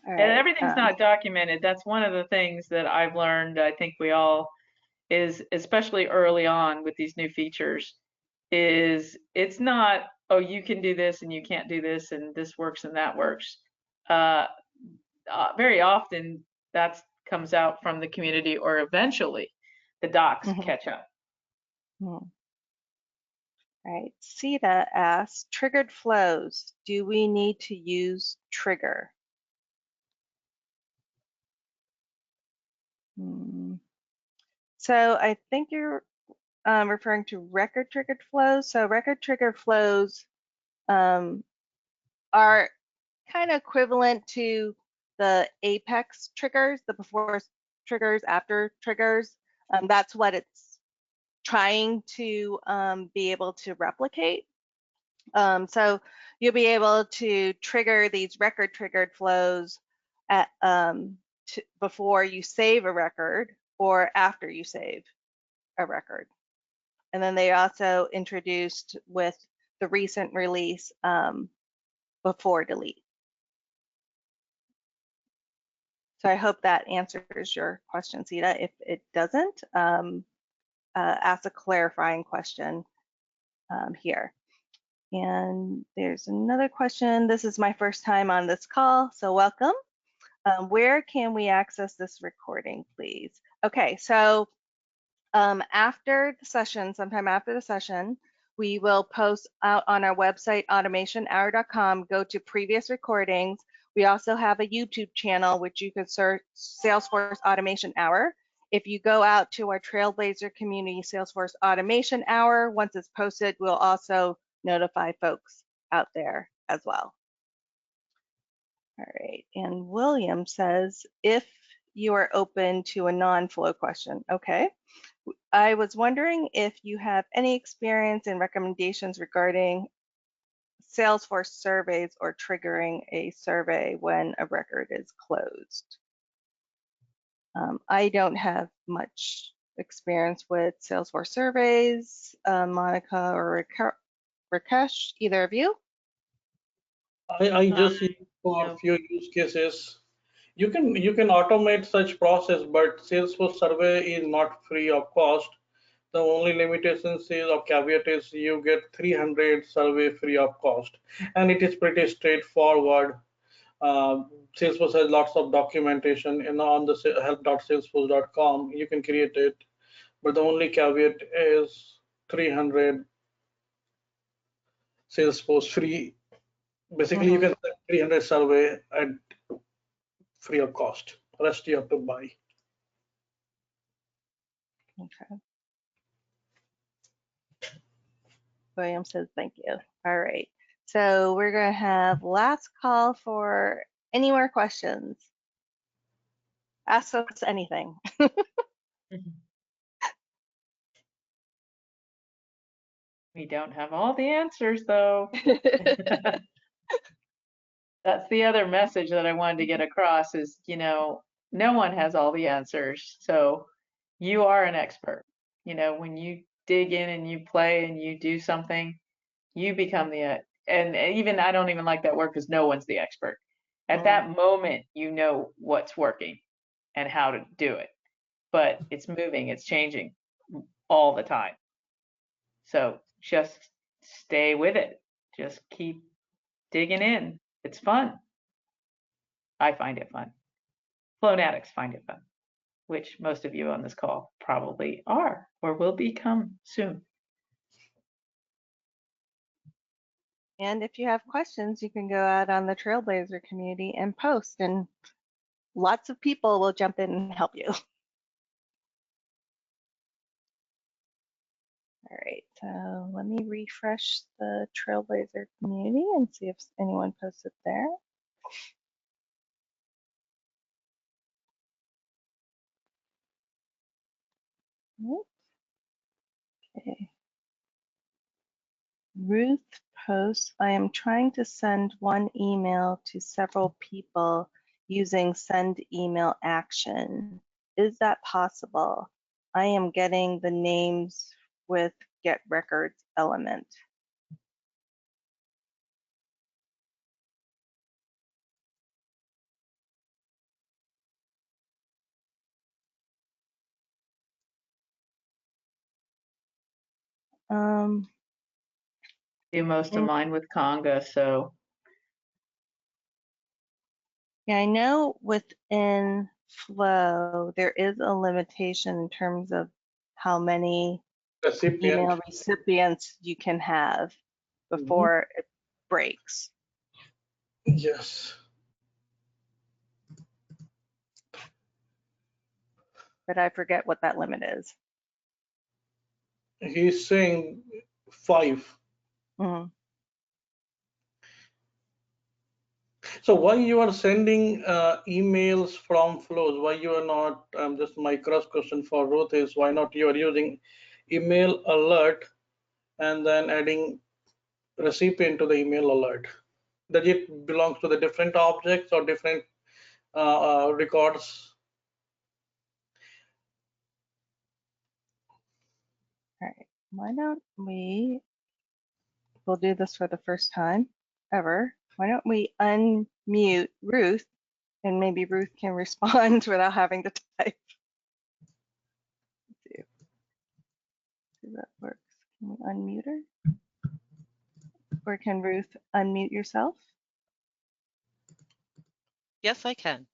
All And right. everything's not documented. That's one of the things that I've learned. I think we all, is especially early on with these new features, is it's not, oh, you can do this and you can't do this and this works and that works. Uh, Very often that comes out from the community, or eventually the docs Mhm. catch up. All right. Sita asks, triggered flows. Do we need to use trigger? Hmm. So I think you're referring to record triggered flows. So record triggered flows um, are kind of equivalent to the apex triggers, the before triggers, after triggers. That's what it's trying to be able to replicate. So you'll be able to trigger these record triggered flows at, before you save a record or after you save a record. And then they also introduced with the recent release before delete. So I hope that answers your question, Sita. If it doesn't, ask a clarifying question here. And there's another question. This is my first time on this call, so welcome. Where can we access this recording, please? Okay, so after the session, sometime after the session, we will post out on our website, automationhour.com, go to previous recordings. We also have a YouTube channel, which you could search Salesforce Automation Hour. If you go out to our Trailblazer community Salesforce Automation Hour, once it's posted, we'll also notify folks out there as well. All right, and William says, if you are open to a non-flow question, okay. I was wondering if you have any experience and recommendations regarding Salesforce surveys or triggering a survey when a record is closed. I don't have much experience with Salesforce surveys. Monica or Rakesh, either of you? I just use for a No. few use cases. You can automate such process, but Salesforce survey is not free of cost. The only limitation is or caveat is you get 300 survey free of cost, and it is pretty straightforward. Salesforce has lots of documentation, and on the help.salesforce.com you can create it, but the only caveat is 300 Salesforce free. Basically, you can send 300 survey at free of cost. Rest you have to buy. Okay. William says thank you. All right. So we're going to have last call for any more questions. Ask us anything. We don't have all the answers though. That's the other message that I wanted to get across is, no one has all the answers. So you are an expert. When you dig in and you play and you do something, you become and even I don't even like that word because no one's the expert. At that moment, you know what's working and how to do it. But it's moving, it's changing all the time. So just stay with it. Just keep digging in. It's fun. I find it fun. Flownatics find it fun, which most of you on this call probably are or will become soon. And if you have questions, you can go out on the Trailblazer community and post, and lots of people will jump in and help you. All right, so let me refresh the Trailblazer community and see if anyone posted there. Okay. Ruth posts, I am trying to send one email to several people using send email action. Is that possible? I am getting the names with get records element. Do most of mine with Conga, so. Yeah, I know within Flow, there is a limitation in terms of how many email recipients you can have before it breaks. Yes. But I forget what that limit is. He's saying 5. Mm-hmm. So why you are sending emails from flows? Why you are not? Just my cross question for Ruth is why not you are using email alert and then adding recipient to the email alert? Does it belongs to the different objects or different records? All right, why don't we'll do this for the first time ever. Why don't we unmute Ruth and maybe Ruth can respond without having to type. Let's see if that works. Can we unmute her? Or can Ruth unmute yourself? Yes, I can.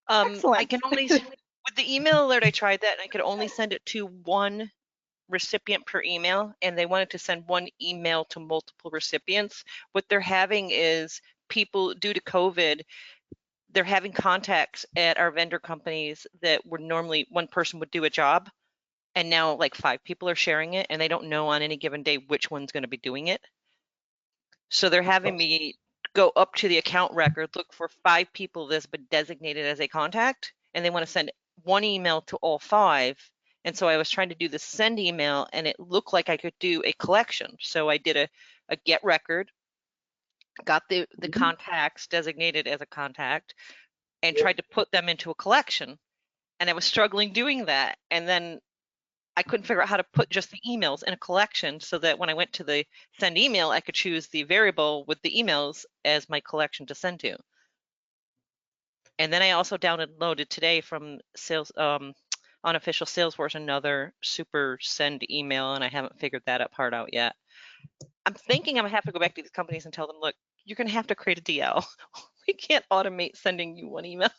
Excellent. I can only, with the email alert, I tried that and I could only send it to one recipient per email, and they wanted to send one email to multiple recipients. What they're having is people, due to COVID, they're having contacts at our vendor companies that would normally one person would do a job, and now like 5 people are sharing it, and they don't know on any given day which one's going to be doing it. So they're having me go up to the account record, look for 5 people that's been designated as a contact, and they want to send one email to all 5. And so I was trying to do the send email, and it looked like I could do a collection. So I did a get record, got the contacts designated as a contact, and tried to put them into a collection. And I was struggling doing that. And then I couldn't figure out how to put just the emails in a collection so that when I went to the send email, I could choose the variable with the emails as my collection to send to. And then I also downloaded today from unofficial Salesforce another super send email, and I haven't figured that part out yet. I'm thinking I'm gonna have to go back to these companies and tell them, look, you're gonna have to create a DL. We can't automate sending you one email.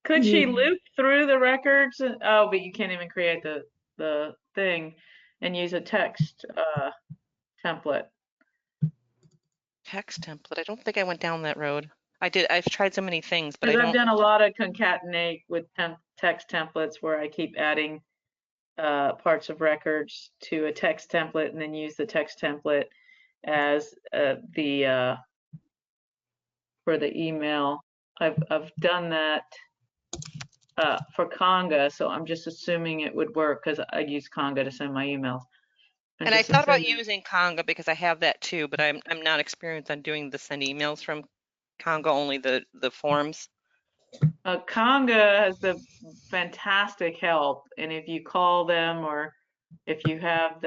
Could she loop through the records? Oh, but you can't even create the thing and use a text template. Text template. I don't think I went down that road. I did. I've tried so many things, but I Because don't. I've done a lot of concatenate with text templates where I keep adding parts of records to a text template and then use the text template as for the email. I've done that for Conga, so I'm just assuming it would work because I use Conga to send my emails. And I thought about using Conga because I have that too, but I'm not experienced on doing the send emails from Conga, only the forms. Conga has the fantastic help, and if you call them or if you have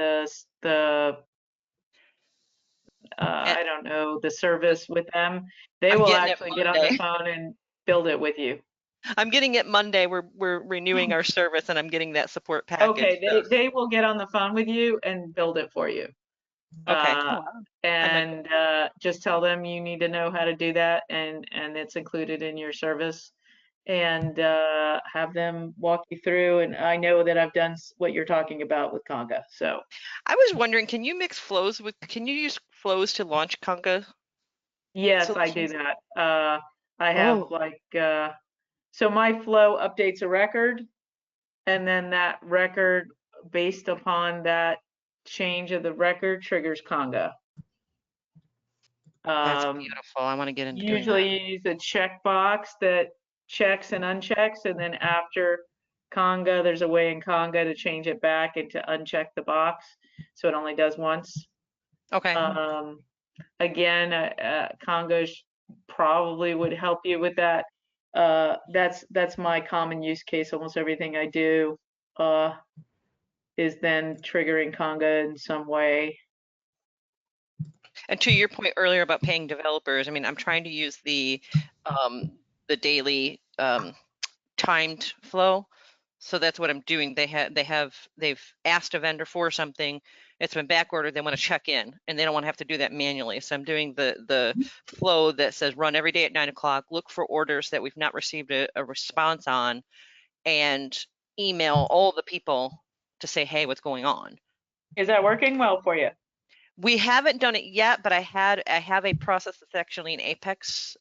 I don't know, the service with them, they will actually get on the phone and build it with you. I'm getting it Monday. We're renewing our service, and I'm getting that support package. Okay, they will get on the phone with you and build it for you. Okay. And just tell them you need to know how to do that, and it's included in your service, and have them walk you through. And I know that I've done what you're talking about with Conga. So I was wondering, can you mix flows with? Can you use flows to launch Conga? yes, I do that. I have so my flow updates a record, and then that record, based upon that change of the record, triggers Conga. That's beautiful. I want to get into Usually doing that. use a checkbox that checks and unchecks, and then after Conga, there's a way in Conga to change it back and to uncheck the box, so it only does once. Okay. Again, Conga probably would help you with that. That's my common use case. Almost everything I do is then triggering Conga in some way. And to your point earlier about paying developers, I mean, I'm trying to use the daily timed flow. So that's what I'm doing. They've asked a vendor for something. It's been back ordered. They want to check in, and they don't want to have to do that manually. So I'm doing the flow that says run every day at 9 o'clock. Look for orders that we've not received a response on, and email all the people to say, hey, what's going on? Is that working well for you? We haven't done it yet, but I have a process that's actually an Apex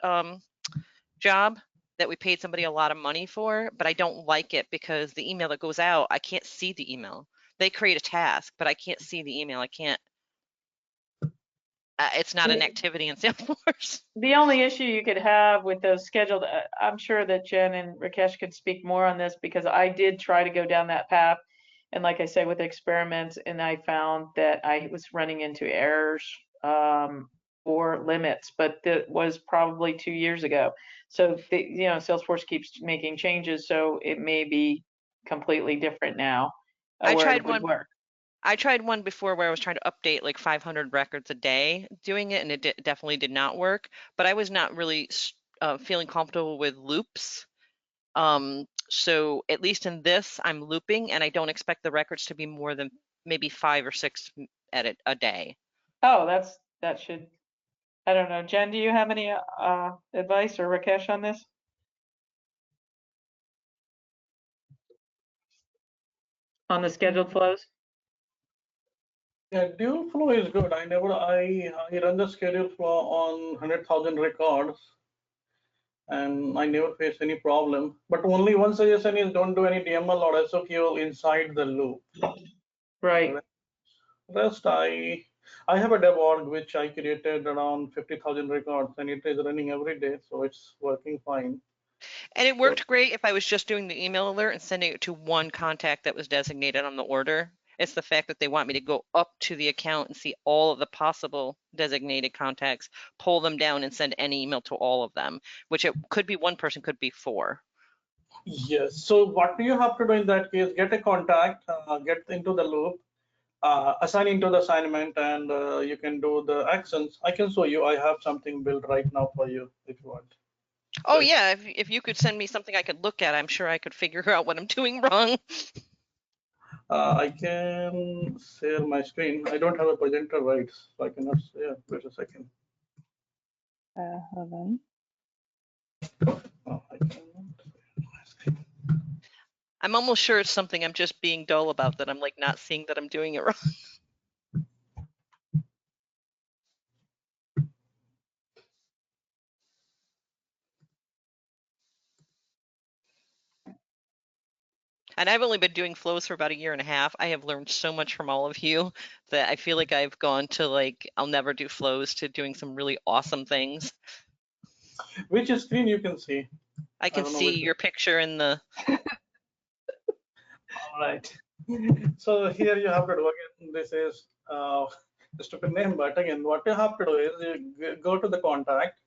job that we paid somebody a lot of money for, but I don't like it because the email that goes out, I can't see the email. They create a task, but I can't see the email. I can't. It's not an activity in Salesforce. The only issue you could have with those scheduled, I'm sure that Jen and Rakesh could speak more on this, because I did try to go down that path. And like I said, with experiments, and I found that I was running into errors or limits, but that was probably 2 years ago. So, Salesforce keeps making changes, so it may be completely different now. I tried one. I tried one before where I was trying to update like 500 records a day doing it, and it definitely did not work. But I was not really feeling comfortable with loops. So at least in this, I'm looping, and I don't expect the records to be more than maybe 5 or 6 edit a day. Oh, that should. I don't know, Jen. Do you have any advice, or Rakesh, on this? On the scheduled flows? Yeah, dual flow is good. I run the schedule flow on 100,000 records, and I never face any problem. But only one suggestion is don't do any DML or SOQ inside the loop. Right. Rest, I have a dev org which I created around 50,000 records, and it is running every day, so it's working fine. And it So worked great if I was just doing the email alert and sending it to one contact that was designated on the order. It's the fact that they want me to go up to the account and see all of the possible designated contacts, pull them down and send an email to all of them, which it could be one person, could be four. yes. So what do you have to do in that case? Get a contact, get into the loop, assign into the assignment, and you can do the actions. I can show you. I have something built right now for you if you want. Oh So yeah, if you could send me something I could look at, I'm sure I could figure out what I'm doing wrong. I can share my screen. I don't have a presenter, right? So I cannot share. Wait a second. Hold on. Oh, I cannot share my screen. I'm almost sure it's something I'm just being dull about, that I'm like not seeing that I'm doing it wrong. And I've only been doing flows for about 1.5 years. I have learned so much from all of you that I feel like I've gone to like, I'll never do flows, to doing some really awesome things. Which screen you can see? I can don't know see which. your picture in the, All right. So here you have to do again. This is a stupid name, but again, what you have to do is you go to the contact,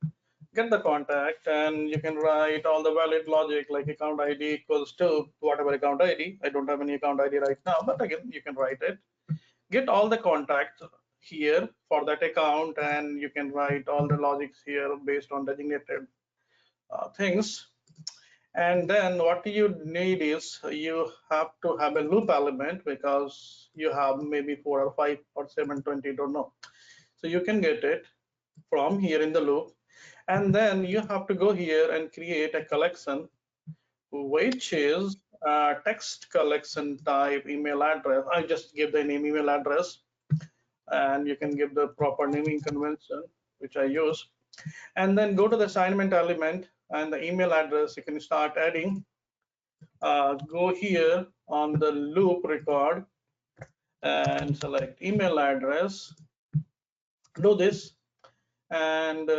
get the contact, and you can write all the valid logic like account ID equals to whatever account ID. I don't have any account ID right now, but again, you can write it. Get all the contacts here for that account, and you can write all the logics here based on designated things. And then what you need is you have to have a loop element because you have maybe 4 or 5 or 720, don't know. So you can get it from here in the loop. And then you have to go here and create a collection, which is text collection type email address. I just give the name email address, and you can give the proper naming convention, which I use. And then go to the assignment element and the email address. You can start adding. Go here on the loop record and select email address. Do this, and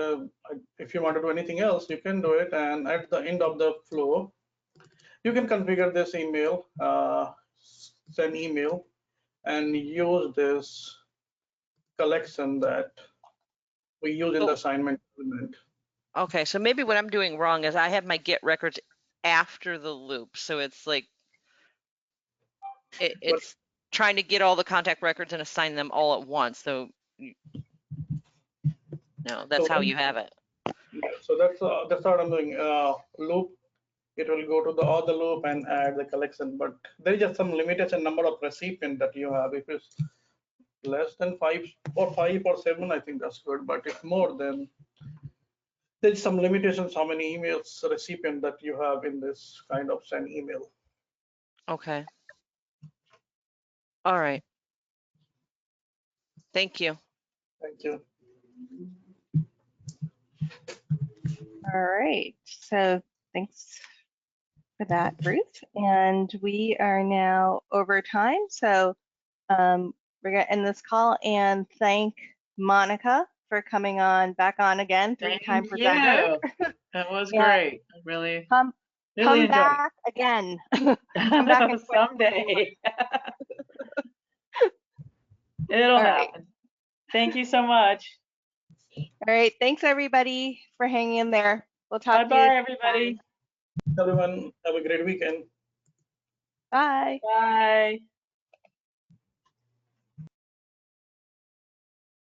if you want to do anything else, you can do it. And at the end of the flow, you can configure this email, send email, and use this collection that we use in the assignment element. okay, so maybe what I'm doing wrong is I have my get records after the loop. So it's like, it's trying to get all the contact records and assign them all at once. So no, that's how you have it. Yeah, so that's what I'm doing. Loop, it will go to the other loop and add the collection, but there is just some limitation number of recipient that you have. If it's less than 5 or 7, I think that's good, but if more, then there's some limitations how many emails recipient that you have in this kind of send email. Okay. All right. Thank you. Thank you. All right. So thanks for that, Ruth. And we are now over time. So we're going to end this call and thank Monica for coming on back on again, three-time presenter. That was Yeah. great. I really Come enjoyed back again. it. Come back and Someday. It'll happen. Thank you so much. All right. Thanks, everybody, for hanging in there. We'll talk to you. Bye-bye, everybody. Everyone, have a great weekend. Bye. Bye.